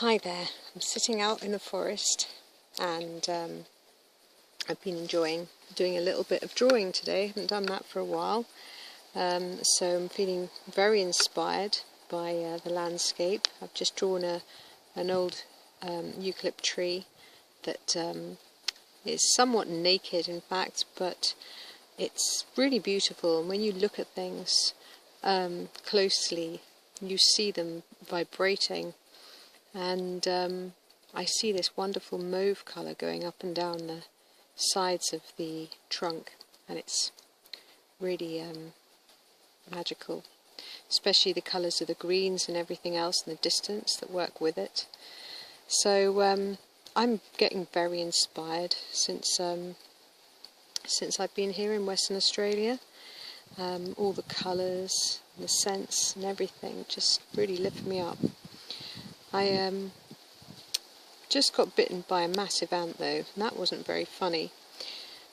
Hi there, I'm sitting out in the forest and I've been enjoying doing a little bit of drawing today. I haven't done that for a while, so I'm feeling very inspired by the landscape. I've just drawn an old eucalypt tree that is somewhat naked in fact, but it's really beautiful, and when you look at things closely you see them vibrating. And I see this wonderful mauve colour going up and down the sides of the trunk, and it's really magical, especially the colours of the greens and everything else in the distance that work with it. So I'm getting very inspired since I've been here in Western Australia. All the colours, the scents and everything just really lift me up. I just got bitten by a massive ant though, and that wasn't very funny.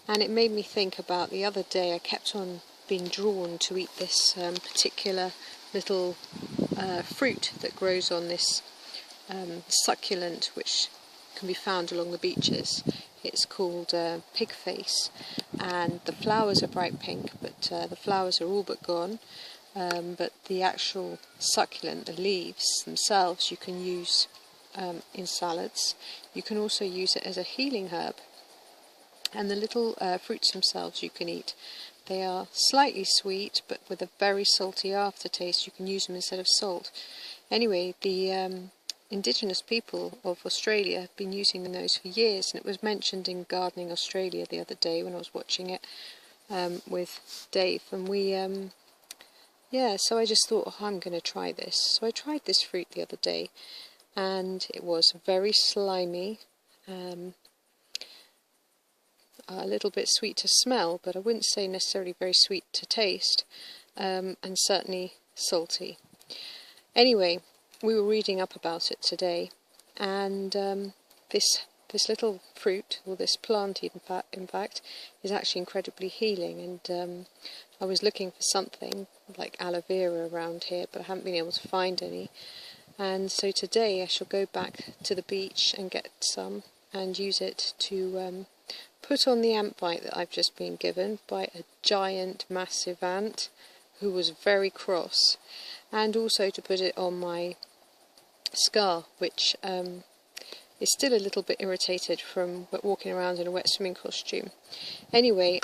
And it made me think about the other day I kept on being drawn to eat this particular little fruit that grows on this succulent which can be found along the beaches. It's called Pigface, and the flowers are bright pink, but the flowers are all but gone. But the actual succulent, the leaves themselves, you can use in salads. You can also use it as a healing herb. And the little fruits themselves you can eat. They are slightly sweet, but with a very salty aftertaste. You can use them instead of salt. Anyway, the indigenous people of Australia have been using those for years, and it was mentioned in Gardening Australia the other day when I was watching it with Dave, and we yeah, so I just thought, oh, I'm going to try this. So I tried this fruit the other day, and it was very slimy, a little bit sweet to smell, but I wouldn't say necessarily very sweet to taste, and certainly salty. Anyway, we were reading up about it today, and this little fruit, or this plant in fact, is actually incredibly healing. And I was looking for something like aloe vera around here, but I haven't been able to find any. And so today I shall go back to the beach and get some and use it to put on the ant bite that I've just been given by a giant massive ant who was very cross, and also to put it on my scar, which is still a little bit irritated from walking around in a wet swimming costume. Anyway,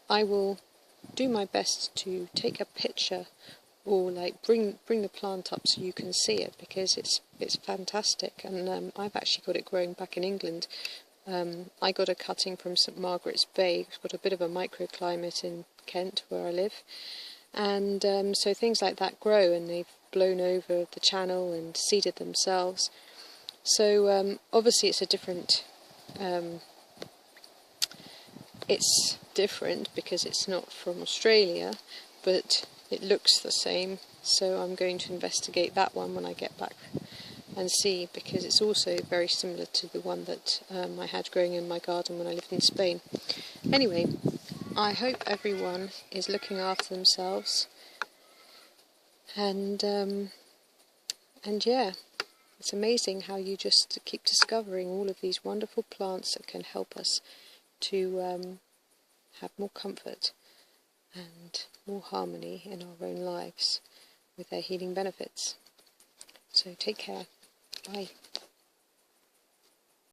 I will do my best to take a picture, or like bring the plant up so you can see it, because it's fantastic. And I've actually got it growing back in England. I got a cutting from St Margaret's Bay. It's got a bit of a microclimate in Kent where I live, and so things like that grow, and they've blown over the channel and seeded themselves. So obviously it's a different it's different because it's not from Australia, but it looks the same, so I'm going to investigate that one when I get back and see, because it's also very similar to the one that I had growing in my garden when I lived in Spain. Anyway, I hope everyone is looking after themselves, and yeah, it's amazing how you just keep discovering all of these wonderful plants that can help us to have more comfort and more harmony in our own lives with their healing benefits. So take care. Bye.